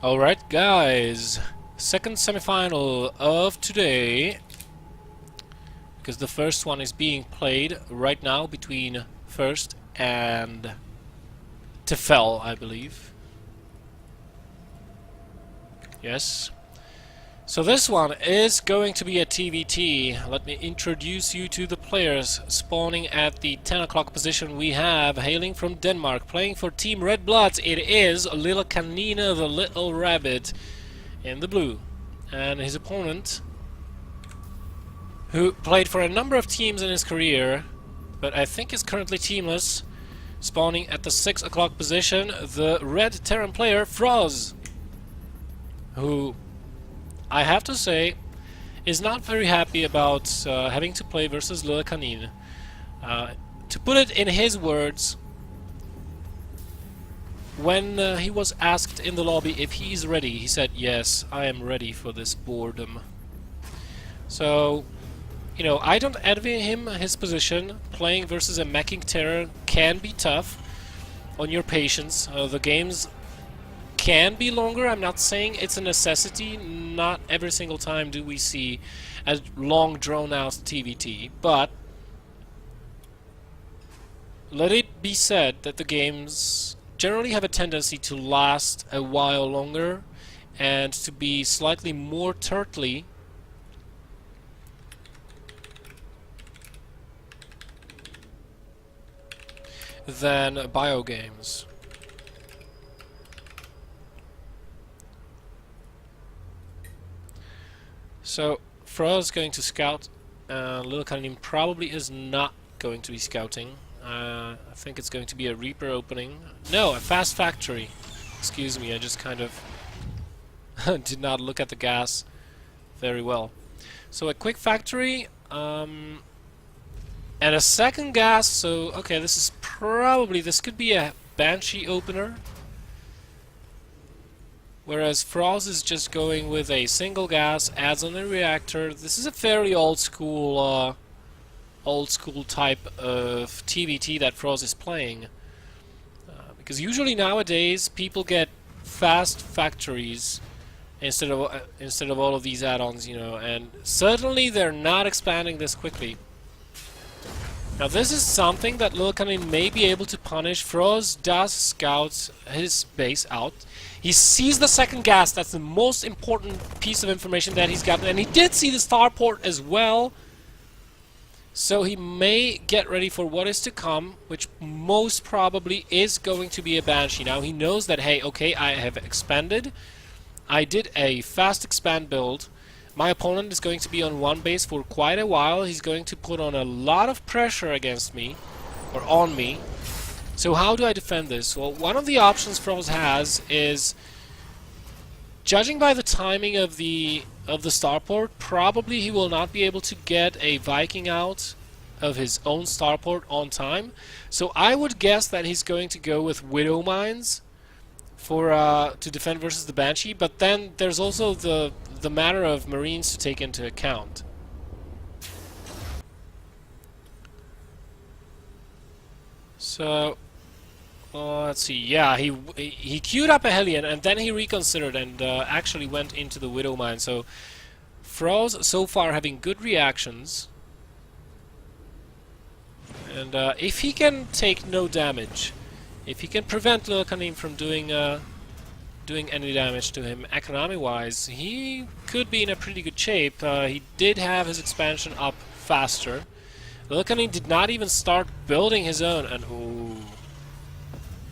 Alright guys, second semifinal of today, because the first one is being played right now between First and Tefel, I believe. Yes. So this one is going to be a TVT. Let me introduce you to the players. Spawning at the 10 o'clock position we have, hailing from Denmark, playing for Team Red Bloods. It is Lillekanin, the little rabbit, in the blue. And his opponent, who played for a number of teams in his career, but I think is currently teamless, spawning at the 6 o'clock position, the red Terran player, frozz, who I have to say is not very happy about having to play versus Lillekanin. To put it in his words, when he was asked in the lobby if he's ready, he said, "Yes, I am ready for this boredom." So, you know, I don't envy him his position. Playing versus a meching terror can be tough on your patience. The games can be longer. I'm not saying it's a necessity. Not every single time do we see a long drawn-out TVT, but let it be said that the games generally have a tendency to last a while longer and to be slightly more turtly than bio games. So, frozz is going to scout. Lillekanin probably is not going to be scouting. I think it's going to be a Reaper opening. No, a fast factory. Excuse me, I just kind of did not look at the gas very well. So a quick factory, and a second gas. So, okay, this could be a Banshee opener. Whereas frozz is just going with a single gas, adds on a reactor. This is a fairly old school type of TVT that frozz is playing. Because usually nowadays people get fast factories instead of all of these add-ons, you know, and certainly they're not expanding this quickly. Now this is something that Lillekanin may be able to punish. Frozz does scout his base out. He sees the second gas. That's the most important piece of information that he's gotten. And he did see the starport as well. So he may get ready for what is to come, which most probably is going to be a Banshee. Now he knows that, hey, okay, I have expanded. I did a fast expand build. My opponent is going to be on one base for quite a while. He's going to put on a lot of pressure against me, or on me. So how do I defend this? Well, one of the options frozz has is, judging by the timing of the starport, probably he will not be able to get a Viking out of his own starport on time. So I would guess that he's going to go with Widow Mines for to defend versus the Banshee. But then there's also the matter of Marines to take into account. So let's see. Yeah, he queued up a Hellion and then he reconsidered and actually went into the Widow Mine. So frozz so far having good reactions, and if he can take no damage, if he can prevent Lillekanin from doing any damage to him economy-wise, he could be in a pretty good shape. He did have his expansion up faster. Lillekanin did not even start building his own, and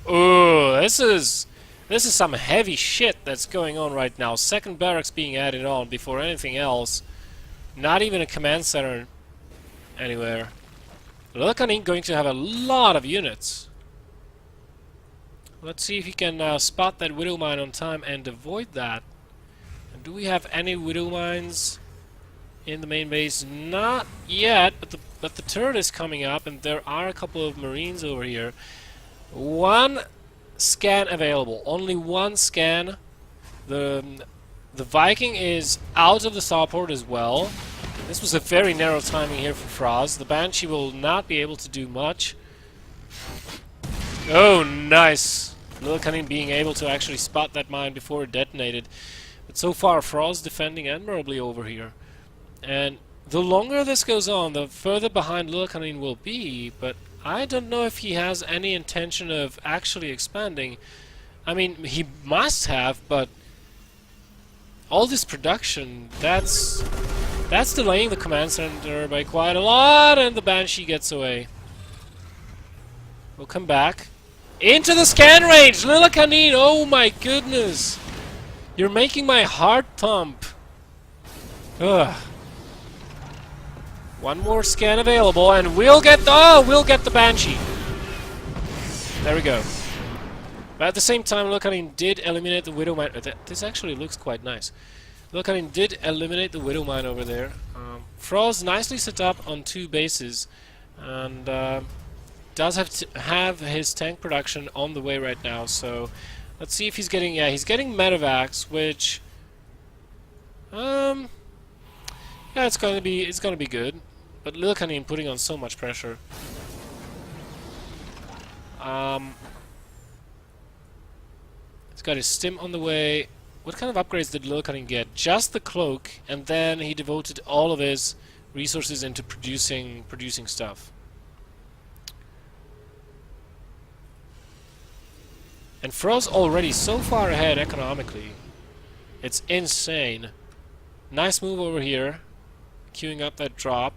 oh, this is some heavy shit that's going on right now. Second barracks being added on before anything else. Not even a command center anywhere. Lillekanin going to have a lot of units. Let's see if he can spot that Widow Mine on time and avoid that. And do we have any Widow Mines in the main base? Not yet, but the turret is coming up, and there are a couple of Marines over here. One scan available, only one scan. The Viking is out of the starport as well. This was a very narrow timing here for frozz. The Banshee will not be able to do much. Oh, nice. Lillekanin being able to actually spot that mine before it detonated. But so far, frozz defending admirably over here. And the longer this goes on, the further behind Lillekanin will be, but I don't know if he has any intention of actually expanding. I mean, he must have, but all this production, that's delaying the command center by quite a lot, and the Banshee gets away. We'll come back. Into the scan range! Lillekanin, oh my goodness! You're making my heart thump. Ugh. One more scan available, and we'll get the Banshee. There we go. But at the same time, Lillekanin did eliminate the Widow Mine. This actually looks quite nice. Lillekanin did eliminate the Widow Mine over there. frozz nicely set up on 2 bases, and does have his tank production on the way right now. So let's see if he's getting. Yeah, he's getting medevacs, which yeah, it's gonna be good. But Lillekanin putting on so much pressure. He's got his stim on the way. What kind of upgrades did Lillekanin get? Just the cloak, and then he devoted all of his resources into producing stuff. And frozz already so far ahead economically. It's insane. Nice move over here. Queuing up that drop.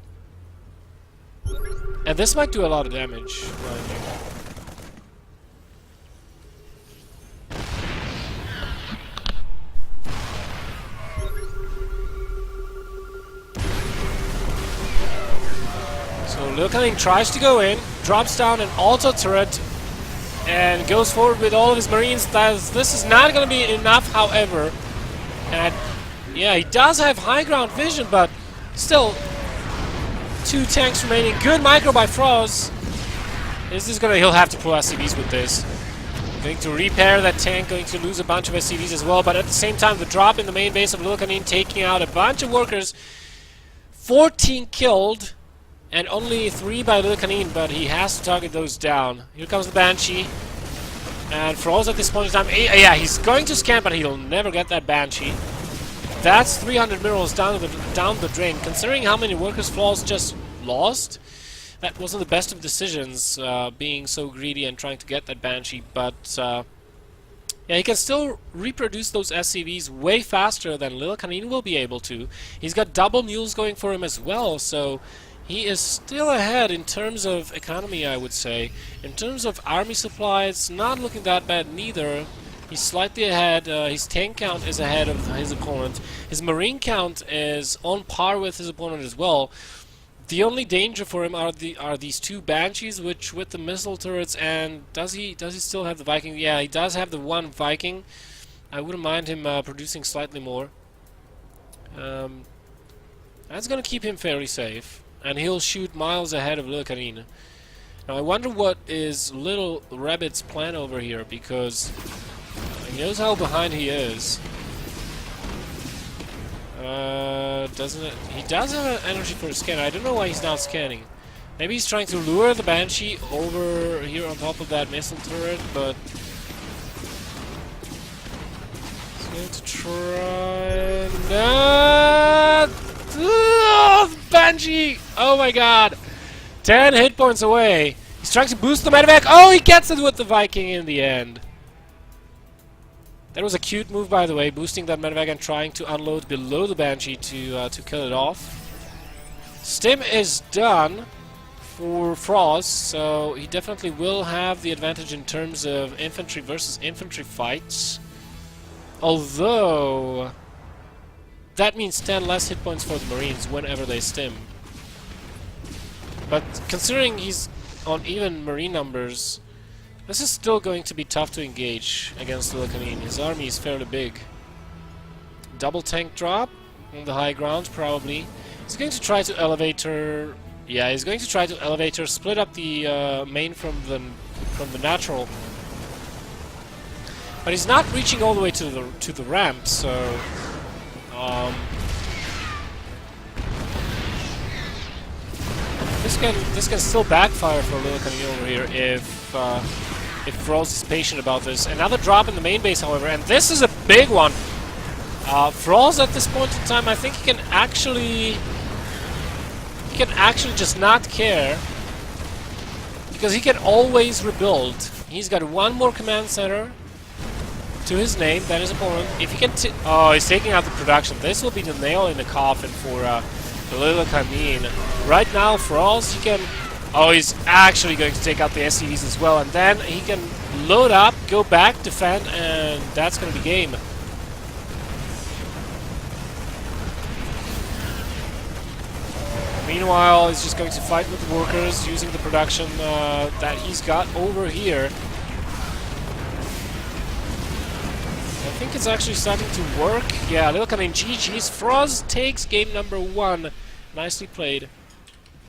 And this might do a lot of damage, mind you. So Lillekanin tries to go in, drops down an auto turret, and goes forward with all of his marines. This is not going to be enough, however. And yeah, he does have high ground vision, but still, 2 tanks remaining. Good micro by frozz. He'll have to pull SCVs with this. Going to repair that tank, going to lose a bunch of SCVs as well, but at the same time, the drop in the main base of Lillekanin taking out a bunch of workers. 14 killed, and only 3 by Lillekanin, but he has to target those down. Here comes the Banshee. And frozz at this point in time, yeah, he's going to scan, but he'll never get that Banshee. That's 300 minerals down the drain. Considering how many workers frozz just lost, that wasn't the best of decisions, being so greedy and trying to get that Banshee. But yeah, he can still reproduce those SCVs way faster than Lillekanin will be able to. He's got double mules going for him as well, so he is still ahead in terms of economy, I would say. In terms of army supply, it's not looking that bad neither. He's slightly ahead. His tank count is ahead of his opponent. His marine count is on par with his opponent as well. The only danger for him are these 2 Banshees, which with the missile turrets. And does he still have the Viking? Yeah, he does have the 1 Viking. I wouldn't mind him producing slightly more. That's gonna keep him fairly safe, and he'll shoot miles ahead of Lillekanin. Now I wonder what is Little Rabbit's plan over here, because he knows how behind he is. Doesn't it? He does have an energy for a scan. I don't know why he's not scanning. Maybe he's trying to lure the Banshee over here on top of that missile turret, but he's going to try. No! Banshee! Oh my god! 10 hit points away. He's trying to boost the medevac. Oh, he gets it with the Viking in the end. That was a cute move, by the way, boosting that medevac and trying to unload below the Banshee to kill it off. Stim is done for frozz, so he definitely will have the advantage in terms of infantry versus infantry fights. Although that means 10 less hit points for the Marines whenever they stim. But considering he's on even Marine numbers, this is still going to be tough to engage against Lillekanin. His army is fairly big. Double tank drop on the high ground, probably. He's going to try to elevator. Yeah, he's going to try to elevator, split up the main from the natural. But he's not reaching all the way to the ramp, so this can still backfire for Lillekanin over here if if frozz is patient about this. Another drop in the main base, however, and this is a big one. frozz at this point in time, I think he can actually just not care, because he can always rebuild. He's got one more command center to his name than his opponent. If he can, oh, he's taking out the production. This will be the nail in the coffin for Lillekanin. Right now, frozz, he can. Oh, he's actually going to take out the SCVs as well, and then he can load up, go back, defend, and that's going to be game. Meanwhile, he's just going to fight with the workers using the production that he's got over here. I think it's actually starting to work. Yeah, Lillekanin GG's. frozz takes game number 1. Nicely played.